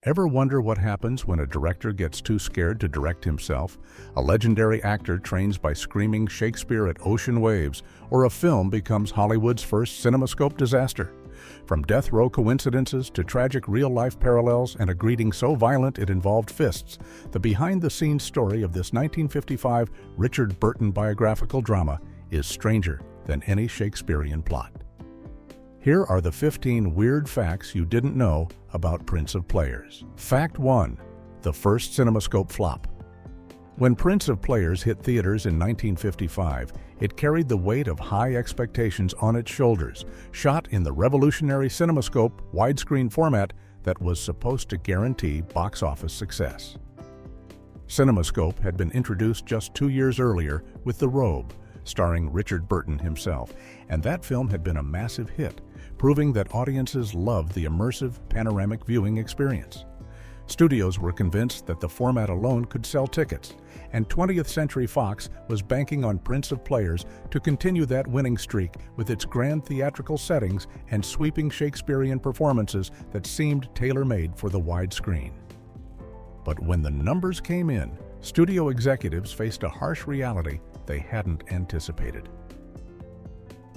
Ever wonder what happens when a director gets too scared to direct himself? A legendary actor trains by screaming Shakespeare at ocean waves, or a film becomes Hollywood's first CinemaScope disaster? From death row coincidences to tragic real-life parallels and a greeting so violent it involved fists, the behind-the-scenes story of this 1955 Richard Burton biographical drama is stranger than any Shakespearean plot. Here are the 15 weird facts you didn't know about Prince of Players. Fact 1. The first CinemaScope flop. When Prince of Players hit theaters in 1955, it carried the weight of high expectations on its shoulders, shot in the revolutionary CinemaScope widescreen format that was supposed to guarantee box office success. CinemaScope had been introduced just 2 years earlier with The Robe, starring Richard Burton himself, and that film had been a massive hit, proving that audiences loved the immersive panoramic viewing experience. Studios were convinced that the format alone could sell tickets, and 20th Century Fox was banking on Prince of Players to continue that winning streak with its grand theatrical settings and sweeping Shakespearean performances that seemed tailor-made for the widescreen. But when the numbers came in, studio executives faced a harsh reality they hadn't anticipated.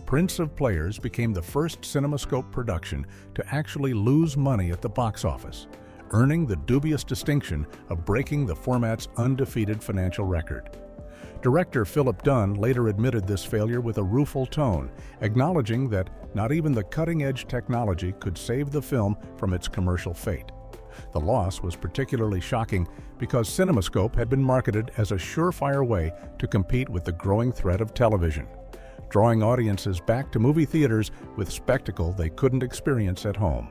Prince of Players became the first CinemaScope production to actually lose money at the box office, earning the dubious distinction of breaking the format's undefeated financial record. Director Philip Dunn later admitted this failure with a rueful tone, acknowledging that not even the cutting-edge technology could save the film from its commercial fate. The loss was particularly shocking because CinemaScope had been marketed as a surefire way to compete with the growing threat of television, drawing audiences back to movie theaters with spectacle they couldn't experience at home.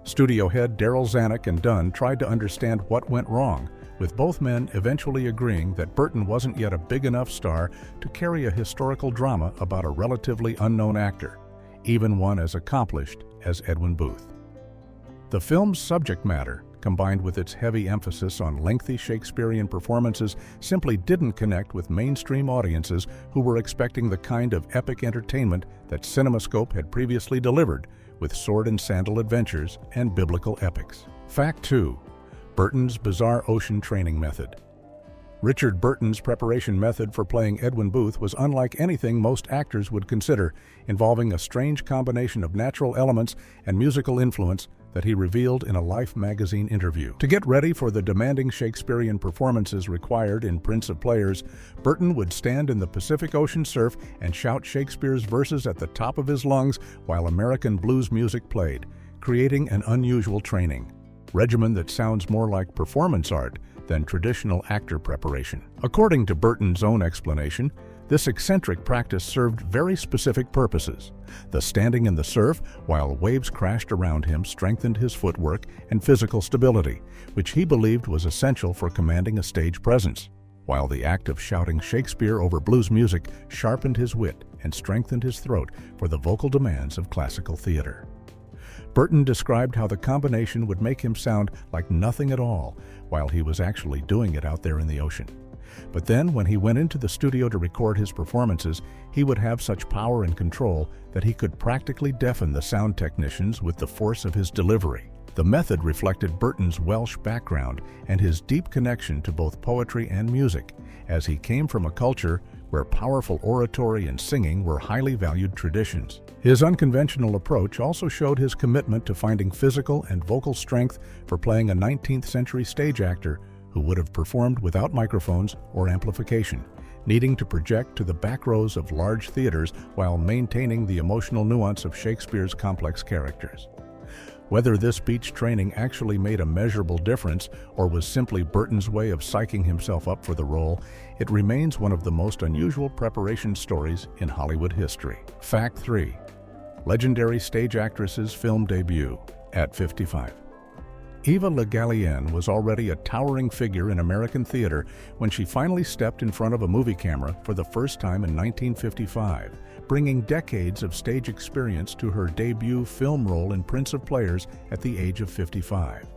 Studio head Darryl Zanuck and Dunn tried to understand what went wrong, with both men eventually agreeing that Burton wasn't yet a big enough star to carry a historical drama about a relatively unknown actor, even one as accomplished as Edwin Booth. The film's subject matter, combined with its heavy emphasis on lengthy Shakespearean performances, simply didn't connect with mainstream audiences who were expecting the kind of epic entertainment that CinemaScope had previously delivered, with sword and sandal adventures and biblical epics. Fact 2. Burton's bizarre ocean training method. Richard Burton's preparation method for playing Edwin Booth was unlike anything most actors would consider, involving a strange combination of natural elements and musical influence that he revealed in a Life magazine interview. To get ready for the demanding Shakespearean performances required in Prince of Players, Burton would stand in the Pacific Ocean surf and shout Shakespeare's verses at the top of his lungs while American blues music played, creating an unusual training regimen that sounds more like performance art than traditional actor preparation. According to Burton's own explanation, this eccentric practice served very specific purposes. The standing in the surf while waves crashed around him strengthened his footwork and physical stability, which he believed was essential for commanding a stage presence, while the act of shouting Shakespeare over blues music sharpened his wit and strengthened his throat for the vocal demands of classical theater. Burton described how the combination would make him sound like nothing at all while he was actually doing it out there in the ocean. But then, when he went into the studio to record his performances, he would have such power and control that he could practically deafen the sound technicians with the force of his delivery. The method reflected Burton's Welsh background and his deep connection to both poetry and music, as he came from a culture where powerful oratory and singing were highly valued traditions. His unconventional approach also showed his commitment to finding physical and vocal strength for playing a 19th century stage actor who would have performed without microphones or amplification, needing to project to the back rows of large theaters while maintaining the emotional nuance of Shakespeare's complex characters. Whether this beach training actually made a measurable difference or was simply Burton's way of psyching himself up for the role, it remains one of the most unusual preparation stories in Hollywood history. Fact 3. Legendary stage actress's film debut at 55. Eva Le Gallienne was already a towering figure in American theater when she finally stepped in front of a movie camera for the first time in 1955, bringing decades of stage experience to her debut film role in Prince of Players at the age of 55.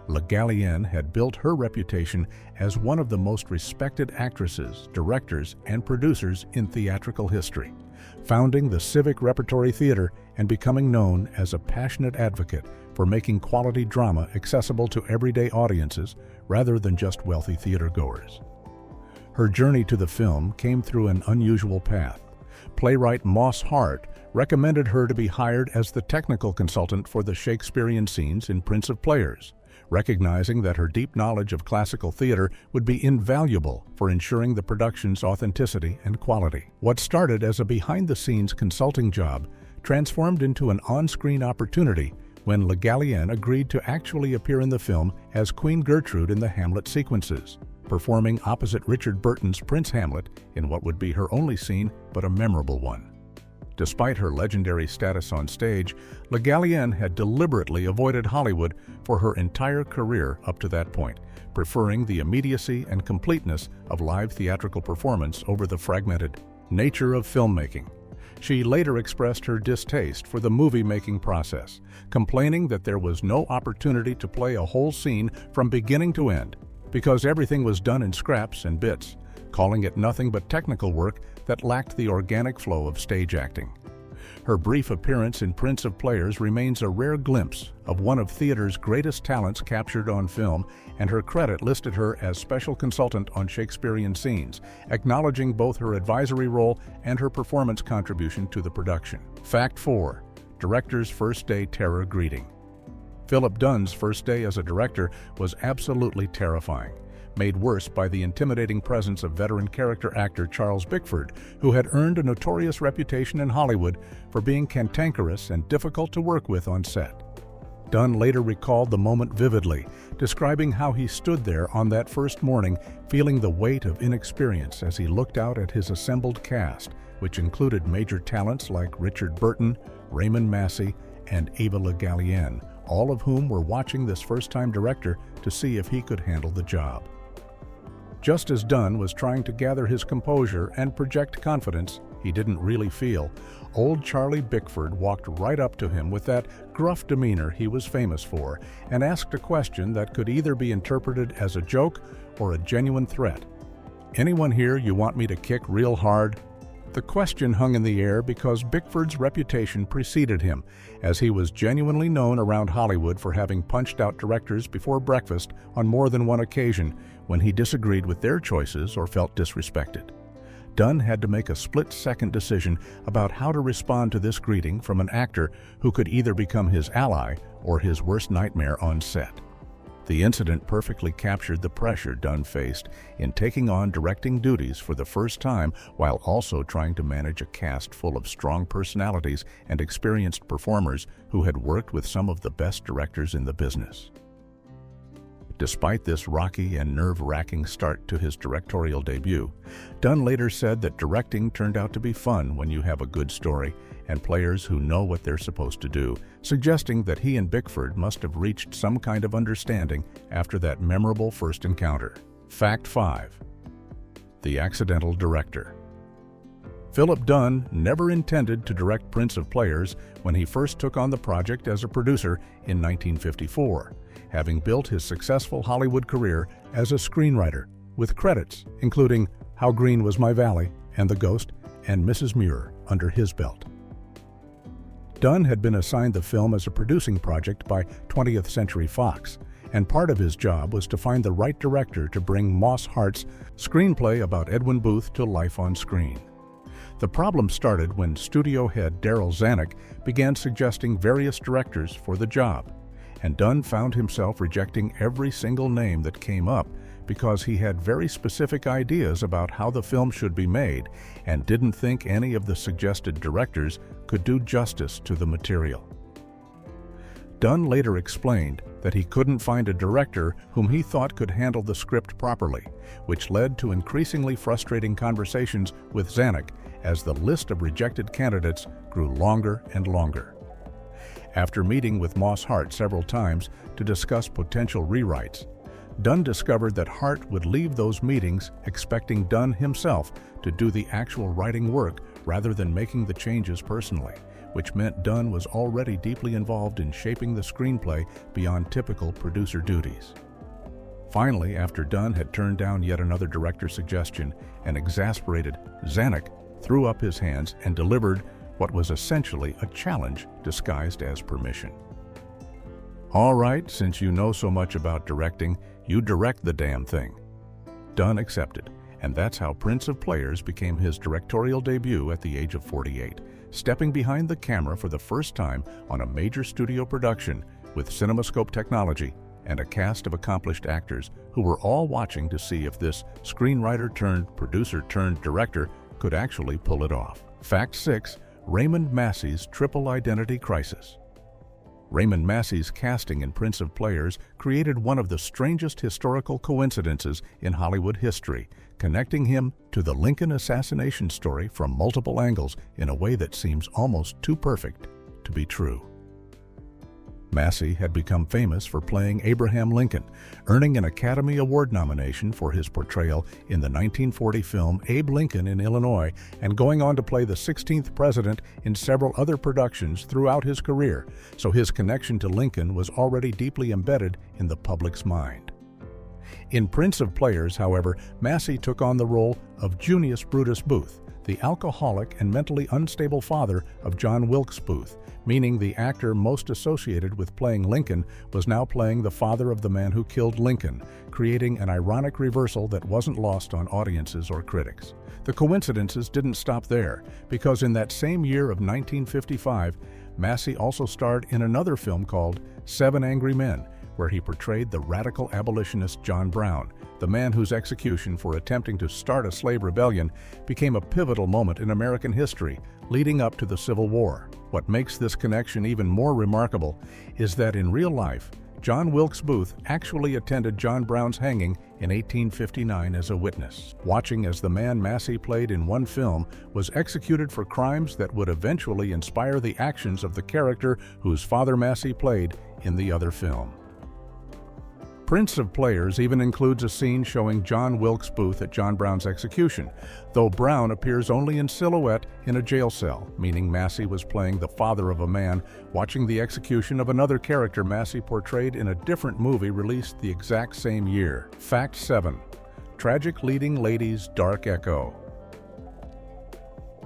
Le Gallienne had built her reputation as one of the most respected actresses, directors, and producers in theatrical history, founding the Civic Repertory Theater and becoming known as a passionate advocate for making quality drama accessible to everyday audiences rather than just wealthy theatergoers. Her journey to the film came through an unusual path. Playwright Moss Hart recommended her to be hired as the technical consultant for the Shakespearean scenes in Prince of Players, recognizing that her deep knowledge of classical theater would be invaluable for ensuring the production's authenticity and quality. What started as a behind-the-scenes consulting job transformed into an on-screen opportunity when Le Gallienne agreed to actually appear in the film as Queen Gertrude in the Hamlet sequences, performing opposite Richard Burton's Prince Hamlet in what would be her only scene, but a memorable one. Despite her legendary status on stage, Le Gallienne had deliberately avoided Hollywood for her entire career up to that point, preferring the immediacy and completeness of live theatrical performance over the fragmented nature of filmmaking. She later expressed her distaste for the movie-making process, complaining that there was no opportunity to play a whole scene from beginning to end, because everything was done in scraps and bits, calling it nothing but technical work that lacked the organic flow of stage acting. Her brief appearance in Prince of Players remains a rare glimpse of one of theater's greatest talents captured on film, and her credit listed her as special consultant on Shakespearean scenes, acknowledging both her advisory role and her performance contribution to the production. Fact 4. Director's First Day Terror Greeting. Philip Dunn's first day as a director was absolutely terrifying, made worse by the intimidating presence of veteran character actor Charles Bickford, who had earned a notorious reputation in Hollywood for being cantankerous and difficult to work with on set. Dunn later recalled the moment vividly, describing how he stood there on that first morning feeling the weight of inexperience as he looked out at his assembled cast, which included major talents like Richard Burton, Raymond Massey, and Ava Le Gallienne, all of whom were watching this first-time director to see if he could handle the job. Just as Dunn was trying to gather his composure and project confidence he didn't really feel, old Charlie Bickford walked right up to him with that gruff demeanor he was famous for and asked a question that could either be interpreted as a joke or a genuine threat. "Anyone here you want me to kick real hard?" The question hung in the air because Bickford's reputation preceded him, as he was genuinely known around Hollywood for having punched out directors before breakfast on more than one occasion when he disagreed with their choices or felt disrespected. Dunn had to make a split-second decision about how to respond to this greeting from an actor who could either become his ally or his worst nightmare on set. The incident perfectly captured the pressure Dunn faced in taking on directing duties for the first time while also trying to manage a cast full of strong personalities and experienced performers who had worked with some of the best directors in the business. Despite this rocky and nerve-wracking start to his directorial debut, Dunn later said that directing turned out to be fun when you have a good story and players who know what they're supposed to do, suggesting that he and Bickford must have reached some kind of understanding after that memorable first encounter. Fact 5. The Accidental Director. Philip Dunn never intended to direct Prince of Players when he first took on the project as a producer in 1954, having built his successful Hollywood career as a screenwriter, with credits including How Green Was My Valley and The Ghost and Mrs. Muir under his belt. Dunn had been assigned the film as a producing project by 20th Century Fox, and part of his job was to find the right director to bring Moss Hart's screenplay about Edwin Booth to life on screen. The problem started when studio head Darryl Zanuck began suggesting various directors for the job, and Dunn found himself rejecting every single name that came up because he had very specific ideas about how the film should be made and didn't think any of the suggested directors could do justice to the material. Dunn later explained that he couldn't find a director whom he thought could handle the script properly, which led to increasingly frustrating conversations with Zanuck as the list of rejected candidates grew longer and longer. After meeting with Moss Hart several times to discuss potential rewrites, Dunn discovered that Hart would leave those meetings expecting Dunn himself to do the actual writing work rather than making the changes personally, which meant Dunn was already deeply involved in shaping the screenplay beyond typical producer duties. Finally, after Dunn had turned down yet another director's suggestion, an exasperated Zanuck threw up his hands and delivered what was essentially a challenge disguised as permission. All right, since you know so much about directing, you direct the damn thing. Done, accepted. And that's how Prince of Players became his directorial debut at the age of 48, stepping behind the camera for the first time on a major studio production with CinemaScope technology and a cast of accomplished actors who were all watching to see if this screenwriter-turned-producer-turned-director could actually pull it off. Fact 6. Raymond Massey's Triple Identity Crisis. Raymond Massey's casting in Prince of Players created one of the strangest historical coincidences in Hollywood history, connecting him to the Lincoln assassination story from multiple angles in a way that seems almost too perfect to be true. Massey had become famous for playing Abraham Lincoln, earning an Academy Award nomination for his portrayal in the 1940 film Abe Lincoln in Illinois, and going on to play the 16th president in several other productions throughout his career, so his connection to Lincoln was already deeply embedded in the public's mind. In Prince of Players, however, Massey took on the role of Junius Brutus Booth, the alcoholic and mentally unstable father of John Wilkes Booth, meaning the actor most associated with playing Lincoln was now playing the father of the man who killed Lincoln, creating an ironic reversal that wasn't lost on audiences or critics. The coincidences didn't stop there, because in that same year of 1955, Massey also starred in another film called 7 Angry Men, where he portrayed the radical abolitionist John Brown, the man whose execution for attempting to start a slave rebellion became a pivotal moment in American history, leading up to the Civil War. What makes this connection even more remarkable is that in real life, John Wilkes Booth actually attended John Brown's hanging in 1859 as a witness, watching as the man Massey played in one film was executed for crimes that would eventually inspire the actions of the character whose father Massey played in the other film. Prince of Players even includes a scene showing John Wilkes Booth at John Brown's execution, though Brown appears only in silhouette in a jail cell, meaning Massey was playing the father of a man watching the execution of another character Massey portrayed in a different movie released the exact same year. Fact 7. Tragic Leading Lady's Dark Echo.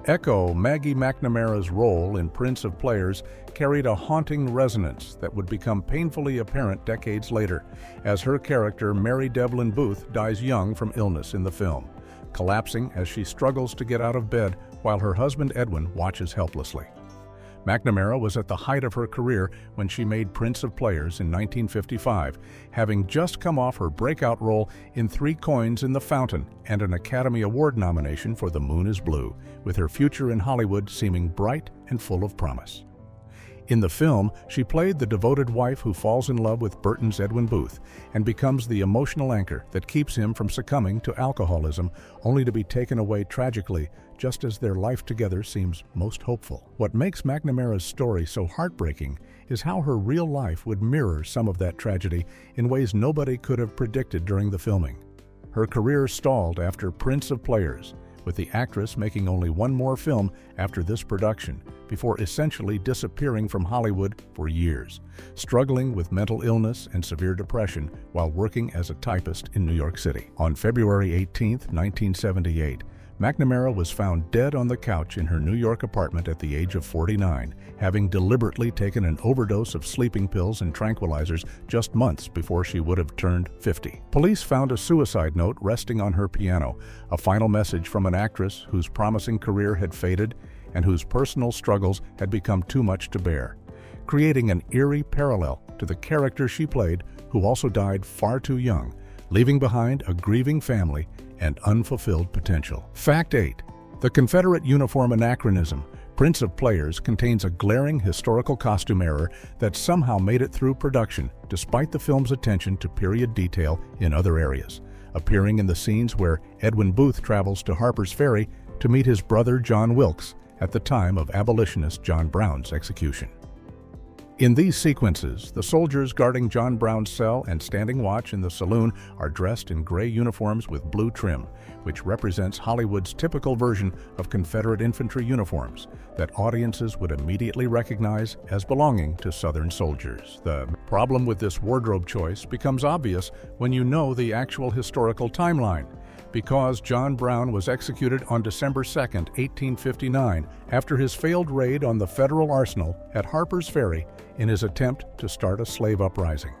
Echo, Maggie McNamara's role in Prince of Players, carried a haunting resonance that would become painfully apparent decades later, as her character Mary Devlin Booth dies young from illness in the film, collapsing as she struggles to get out of bed while her husband Edwin watches helplessly. McNamara was at the height of her career when she made Prince of Players in 1955, having just come off her breakout role in 3 Coins in the Fountain and an Academy Award nomination for The Moon is Blue, with her future in Hollywood seeming bright and full of promise. In the film, she played the devoted wife who falls in love with Burton's Edwin Booth and becomes the emotional anchor that keeps him from succumbing to alcoholism, only to be taken away tragically just as their life together seems most hopeful. What makes McNamara's story so heartbreaking is how her real life would mirror some of that tragedy in ways nobody could have predicted during the filming. Her career stalled after Prince of Players, with the actress making only one more film after this production, before essentially disappearing from Hollywood for years, struggling with mental illness and severe depression while working as a typist in New York City. On February 18, 1978, McNamara was found dead on the couch in her New York apartment at the age of 49, having deliberately taken an overdose of sleeping pills and tranquilizers just months before she would have turned 50. Police found a suicide note resting on her piano, a final message from an actress whose promising career had faded and whose personal struggles had become too much to bear, creating an eerie parallel to the character she played, who also died far too young, leaving behind a grieving family and unfulfilled potential. Fact 8. The Confederate uniform anachronism, Prince of Players, contains a glaring historical costume error that somehow made it through production despite the film's attention to period detail in other areas, appearing in the scenes where Edwin Booth travels to Harper's Ferry to meet his brother John Wilkes at the time of abolitionist John Brown's execution. In these sequences, the soldiers guarding John Brown's cell and standing watch in the saloon are dressed in gray uniforms with blue trim, which represents Hollywood's typical version of Confederate infantry uniforms that audiences would immediately recognize as belonging to Southern soldiers. The problem with this wardrobe choice becomes obvious when you know the actual historical timeline. Because John Brown was executed on December 2, 1859, after his failed raid on the federal arsenal at Harper's Ferry in his attempt to start a slave uprising.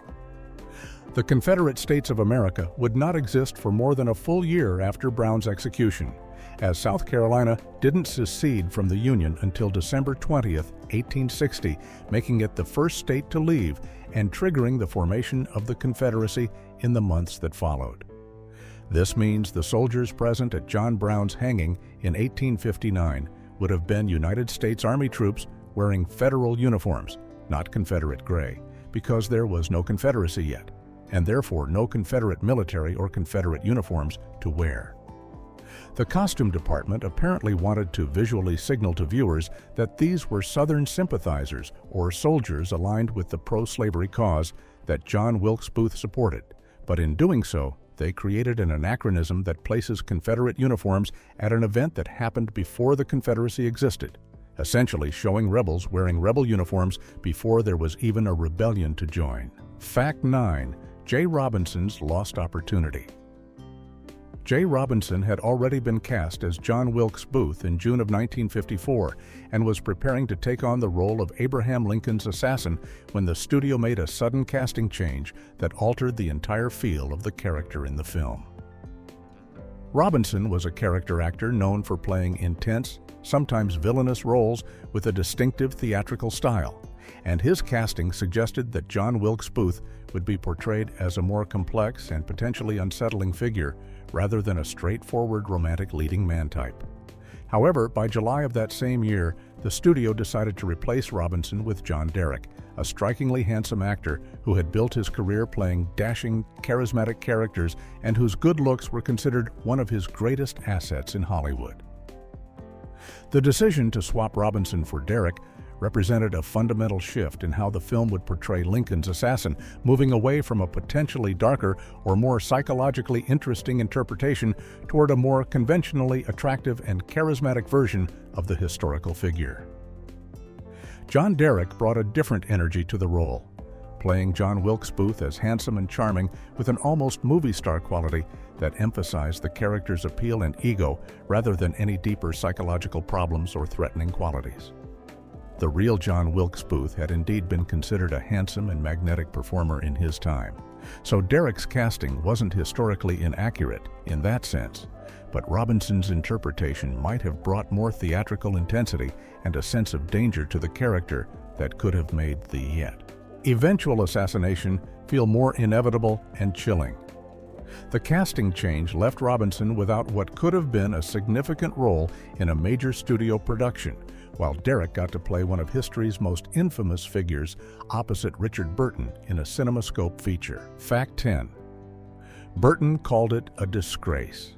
The Confederate States of America would not exist for more than a full year after Brown's execution, as South Carolina didn't secede from the Union until December 20, 1860, making it the first state to leave and triggering the formation of the Confederacy in the months that followed. This means the soldiers present at John Brown's hanging in 1859 would have been United States Army troops wearing federal uniforms, not Confederate gray, because there was no Confederacy yet, and therefore no Confederate military or Confederate uniforms to wear. The costume department apparently wanted to visually signal to viewers that these were Southern sympathizers or soldiers aligned with the pro-slavery cause that John Wilkes Booth supported, but in doing so, they created an anachronism that places Confederate uniforms at an event that happened before the Confederacy existed, essentially showing rebels wearing rebel uniforms before there was even a rebellion to join. Fact 9. J. Robinson's lost opportunity. J. Robinson had already been cast as John Wilkes Booth in June of 1954 and was preparing to take on the role of Abraham Lincoln's assassin when the studio made a sudden casting change that altered the entire feel of the character in the film. Robinson was a character actor known for playing intense, sometimes villainous roles with a distinctive theatrical style, and his casting suggested that John Wilkes Booth would be portrayed as a more complex and potentially unsettling figure rather than a straightforward romantic leading man type. However, by July of that same year, the studio decided to replace Robinson with John Derek, a strikingly handsome actor who had built his career playing dashing, charismatic characters and whose good looks were considered one of his greatest assets in Hollywood. The decision to swap Robinson for Derek represented a fundamental shift in how the film would portray Lincoln's assassin, moving away from a potentially darker or more psychologically interesting interpretation toward a more conventionally attractive and charismatic version of the historical figure. John Derek brought a different energy to the role, playing John Wilkes Booth as handsome and charming with an almost movie star quality that emphasized the character's appeal and ego rather than any deeper psychological problems or threatening qualities. The real John Wilkes Booth had indeed been considered a handsome and magnetic performer in his time, so Derek's casting wasn't historically inaccurate in that sense, but Robinson's interpretation might have brought more theatrical intensity and a sense of danger to the character that could have made the yet eventual assassination feel more inevitable and chilling. The casting change left Robinson without what could have been a significant role in a major studio production, while Derek got to play one of history's most infamous figures opposite Richard Burton in a CinemaScope feature. Fact 10. Burton called it a disgrace.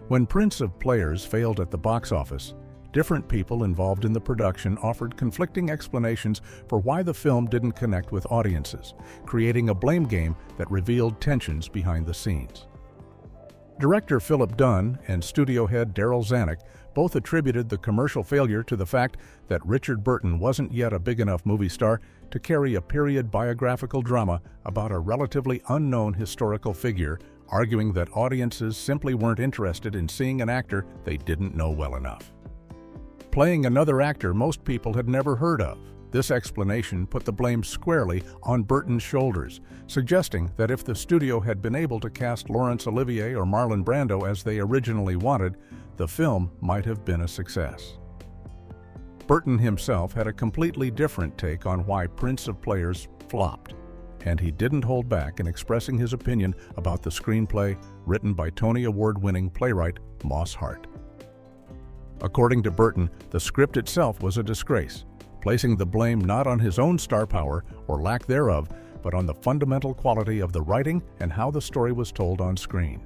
When Prince of Players failed at the box office, different people involved in the production offered conflicting explanations for why the film didn't connect with audiences, creating a blame game that revealed tensions behind the scenes. Director Philip Dunn and studio head Darryl Zanuck both attributed the commercial failure to the fact that Richard Burton wasn't yet a big enough movie star to carry a period biographical drama about a relatively unknown historical figure, arguing that audiences simply weren't interested in seeing an actor they didn't know well enough. Playing another actor most people had never heard of, this explanation put the blame squarely on Burton's shoulders, suggesting that if the studio had been able to cast Laurence Olivier or Marlon Brando as they originally wanted, the film might have been a success. Burton himself had a completely different take on why Prince of Players flopped, and he didn't hold back in expressing his opinion about the screenplay written by Tony Award-winning playwright Moss Hart. According to Burton, the script itself was a disgrace, placing the blame not on his own star power or lack thereof, but on the fundamental quality of the writing and how the story was told on screen.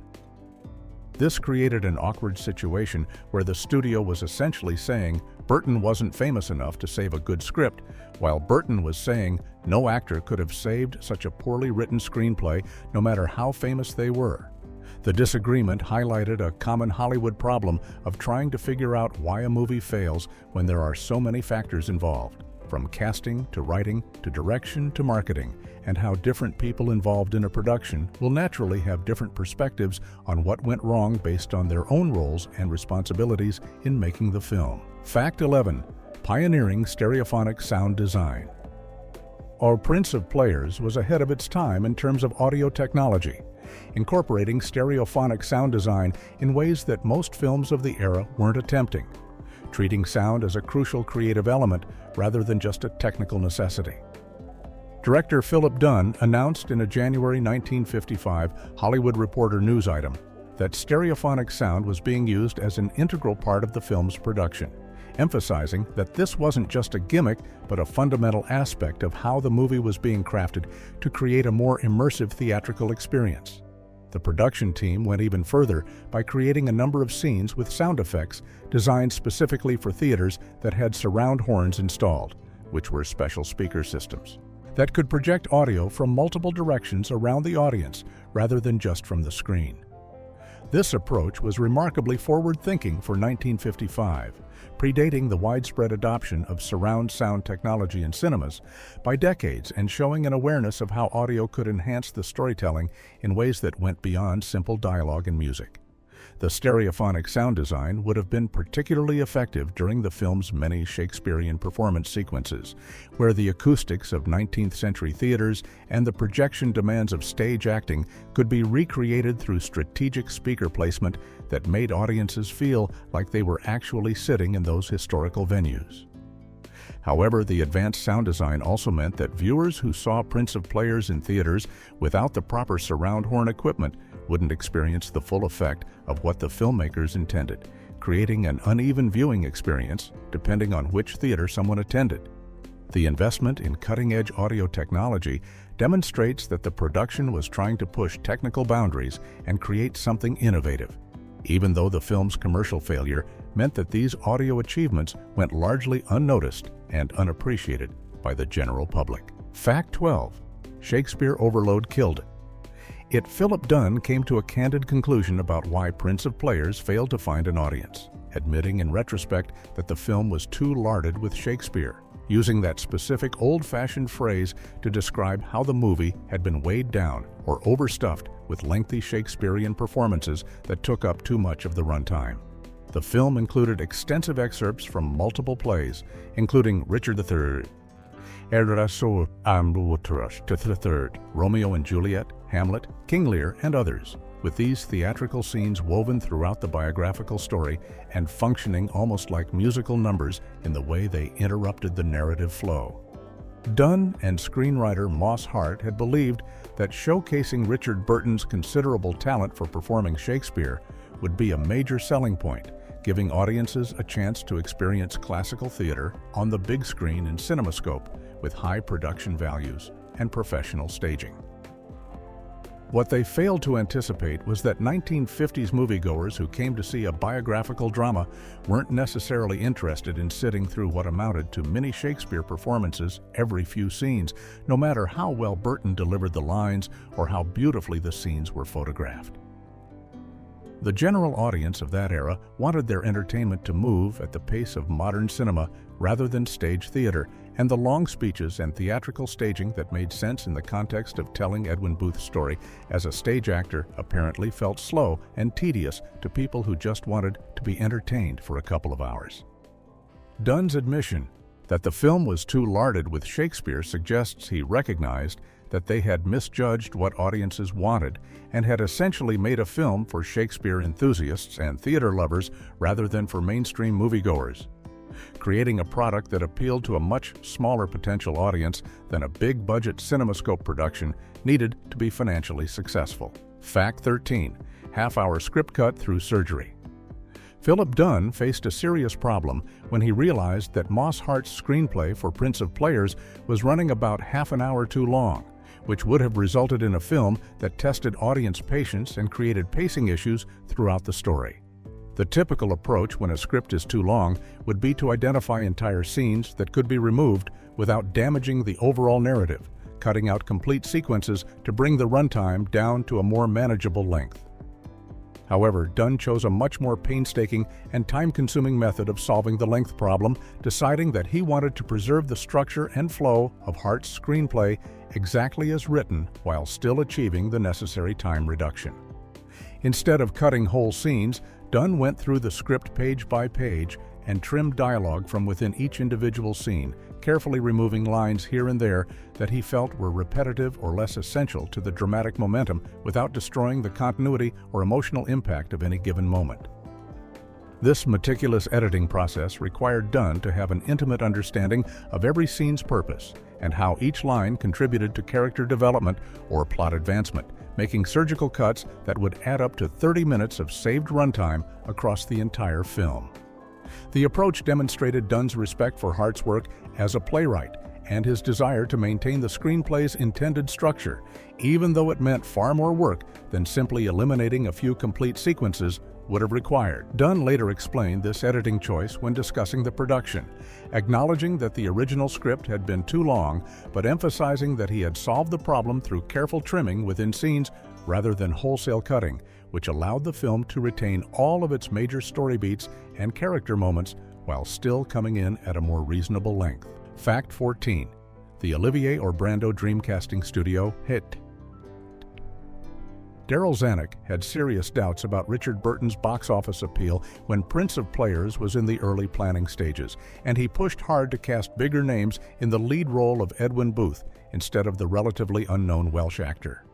This created an awkward situation where the studio was essentially saying Burton wasn't famous enough to save a good script, while Burton was saying no actor could have saved such a poorly written screenplay no matter how famous they were. The disagreement highlighted a common Hollywood problem of trying to figure out why a movie fails when there are so many factors involved. from casting to writing to direction to marketing, and how different people involved in a production will naturally have different perspectives on what went wrong based on their own roles and responsibilities in making the film. Fact 11. Pioneering stereophonic sound design. Our Prince of Players was ahead of its time in terms of audio technology, incorporating stereophonic sound design in ways that most films of the era weren't attempting, treating sound as a crucial creative element rather than just a technical necessity. Director Philip Dunn announced in a January 1955 Hollywood Reporter news item that stereophonic sound was being used as an integral part of the film's production, emphasizing that this wasn't just a gimmick but a fundamental aspect of how the movie was being crafted to create a more immersive theatrical experience. The production team went even further by creating a number of scenes with sound effects designed specifically for theaters that had surround horns installed, which were special speaker systems that could project audio from multiple directions around the audience rather than just from the screen. This approach was remarkably forward-thinking for 1955, predating the widespread adoption of surround sound technology in cinemas by decades and showing an awareness of how audio could enhance the storytelling in ways that went beyond simple dialogue and music. The stereophonic sound design would have been particularly effective during the film's many Shakespearean performance sequences, where the acoustics of 19th century theaters and the projection demands of stage acting could be recreated through strategic speaker placement that made audiences feel like they were actually sitting in those historical venues. However, the advanced sound design also meant that viewers who saw Prince of Players in theaters without the proper surround horn equipment wouldn't experience the full effect of what the filmmakers intended, creating an uneven viewing experience depending on which theater someone attended. The investment in cutting-edge audio technology demonstrates that the production was trying to push technical boundaries and create something innovative, even though the film's commercial failure meant that these audio achievements went largely unnoticed and unappreciated by the general public. Fact 12. Shakespeare overload killed it. Philip Dunn came to a candid conclusion about why Prince of Players failed to find an audience, admitting in retrospect that the film was too larded with Shakespeare, using that specific old-fashioned phrase to describe how the movie had been weighed down or overstuffed with lengthy Shakespearean performances that took up too much of the runtime. The film included extensive excerpts from multiple plays, including Richard III, Romeo and Juliet, Hamlet, King Lear, and others, with these theatrical scenes woven throughout the biographical story and functioning almost like musical numbers in the way they interrupted the narrative flow. Dunn and screenwriter Moss Hart had believed that showcasing Richard Burton's considerable talent for performing Shakespeare would be a major selling point, giving audiences a chance to experience classical theater on the big screen in CinemaScope with high production values and professional staging. What they failed to anticipate was that 1950s moviegoers who came to see a biographical drama weren't necessarily interested in sitting through what amounted to mini Shakespeare performances every few scenes, no matter how well Burton delivered the lines or how beautifully the scenes were photographed. The general audience of that era wanted their entertainment to move at the pace of modern cinema rather than stage theater, and the long speeches and theatrical staging that made sense in the context of telling Edwin Booth's story as a stage actor apparently felt slow and tedious to people who just wanted to be entertained for a couple of hours. Dunn's admission that the film was too larded with Shakespeare suggests he recognized that they had misjudged what audiences wanted and had essentially made a film for Shakespeare enthusiasts and theater lovers rather than for mainstream moviegoers, creating a product that appealed to a much smaller potential audience than a big-budget CinemaScope production needed to be financially successful. Fact 13. Half-hour script cut through surgery. Philip Dunn faced a serious problem when he realized that Moss Hart's screenplay for Prince of Players was running about half an hour too long, which would have resulted in a film that tested audience patience and created pacing issues throughout the story. The typical approach when a script is too long would be to identify entire scenes that could be removed without damaging the overall narrative, cutting out complete sequences to bring the runtime down to a more manageable length. However, Dunn chose a much more painstaking and time-consuming method of solving the length problem, deciding that he wanted to preserve the structure and flow of Hart's screenplay exactly as written while still achieving the necessary time reduction. Instead of cutting whole scenes, Dunn went through the script page by page and trimmed dialogue from within each individual scene, carefully removing lines here and there that he felt were repetitive or less essential to the dramatic momentum without destroying the continuity or emotional impact of any given moment. This meticulous editing process required Dunn to have an intimate understanding of every scene's purpose and how each line contributed to character development or plot advancement, making surgical cuts that would add up to 30 minutes of saved runtime across the entire film. The approach demonstrated Dunn's respect for Hart's work as a playwright and his desire to maintain the screenplay's intended structure, even though it meant far more work than simply eliminating a few complete sequences would have required. Dunn later explained this editing choice when discussing the production, acknowledging that the original script had been too long, but emphasizing that he had solved the problem through careful trimming within scenes rather than wholesale cutting, which allowed the film to retain all of its major story beats and character moments while still coming in at a more reasonable length. Fact 14. The Olivier or Brando Dreamcasting Studio hit. Darryl Zanuck had serious doubts about Richard Burton's box office appeal when Prince of Players was in the early planning stages, and he pushed hard to cast bigger names in the lead role of Edwin Booth instead of the relatively unknown Welsh actor.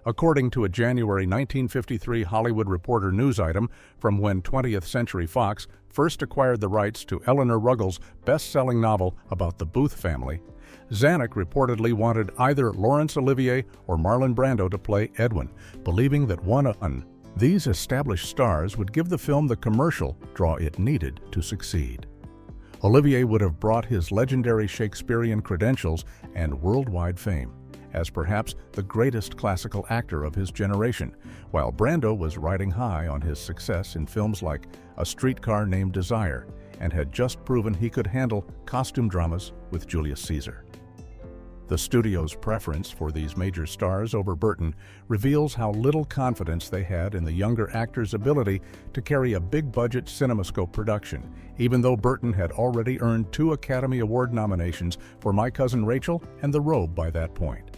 According to a January 1953 Hollywood Reporter news item from when 20th Century Fox first acquired the rights to Eleanor Ruggles' best-selling novel about the Booth family, Zanuck reportedly wanted either Laurence Olivier or Marlon Brando to play Edwin, believing that one of these established stars would give the film the commercial draw it needed to succeed. Olivier would have brought his legendary Shakespearean credentials and worldwide fame as perhaps the greatest classical actor of his generation, while Brando was riding high on his success in films like A Streetcar Named Desire and had just proven he could handle costume dramas with Julius Caesar. The studio's preference for these major stars over Burton reveals how little confidence they had in the younger actor's ability to carry a big-budget CinemaScope production, even though Burton had already earned 2 Academy Award nominations for My Cousin Rachel and The Robe by that point.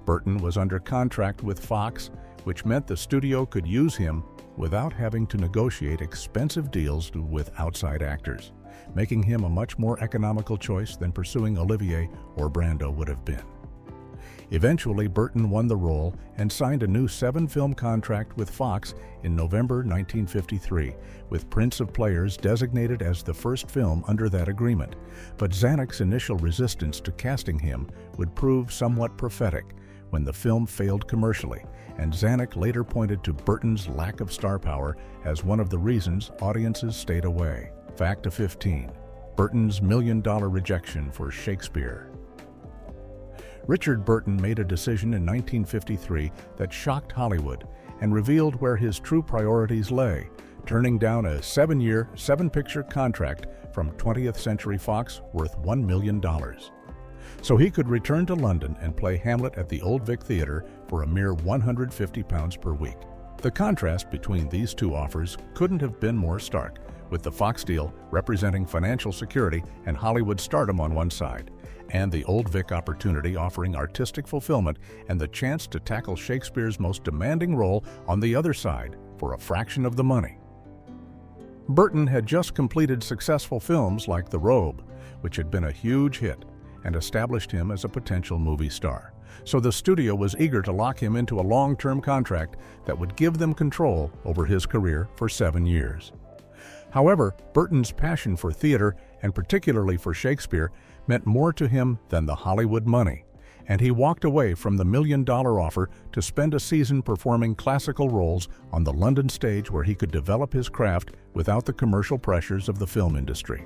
Burton was under contract with Fox, which meant the studio could use him without having to negotiate expensive deals with outside actors, making him a much more economical choice than pursuing Olivier or Brando would have been. Eventually, Burton won the role and signed a new 7-film contract with Fox in November 1953, with Prince of Players designated as the first film under that agreement. But Zanuck's initial resistance to casting him would prove somewhat prophetic when the film failed commercially, and Zanuck later pointed to Burton's lack of star power as one of the reasons audiences stayed away. Fact 15. Burton's million-dollar rejection for Shakespeare. Richard Burton made a decision in 1953 that shocked Hollywood and revealed where his true priorities lay, turning down a 7-year, 7-picture contract from 20th Century Fox worth $1 million. So he could return to London and play Hamlet at the Old Vic Theatre for a mere £150 per week. The contrast between these two offers couldn't have been more stark, with the Fox deal representing financial security and Hollywood stardom on one side, and the Old Vic opportunity offering artistic fulfillment and the chance to tackle Shakespeare's most demanding role on the other side for a fraction of the money. Burton had just completed successful films like The Robe, which had been a huge hit and established him as a potential movie star. So the studio was eager to lock him into a long-term contract that would give them control over his career for 7 years. However, Burton's passion for theater, and particularly for Shakespeare, meant more to him than the Hollywood money, and he walked away from the $1 million offer to spend a season performing classical roles on the London stage where he could develop his craft without the commercial pressures of the film industry.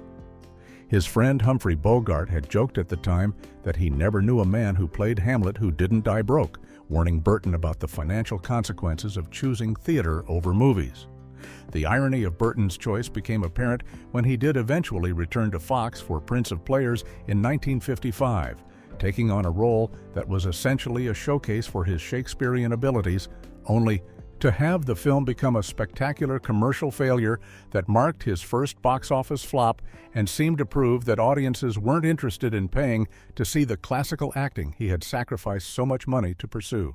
His friend Humphrey Bogart had joked at the time that he never knew a man who played Hamlet who didn't die broke, warning Burton about the financial consequences of choosing theater over movies. The irony of Burton's choice became apparent when he did eventually return to Fox for Prince of Players in 1955, taking on a role that was essentially a showcase for his Shakespearean abilities, only To have the film become a spectacular commercial failure that marked his first box office flop and seemed to prove that audiences weren't interested in paying to see the classical acting he had sacrificed so much money to pursue.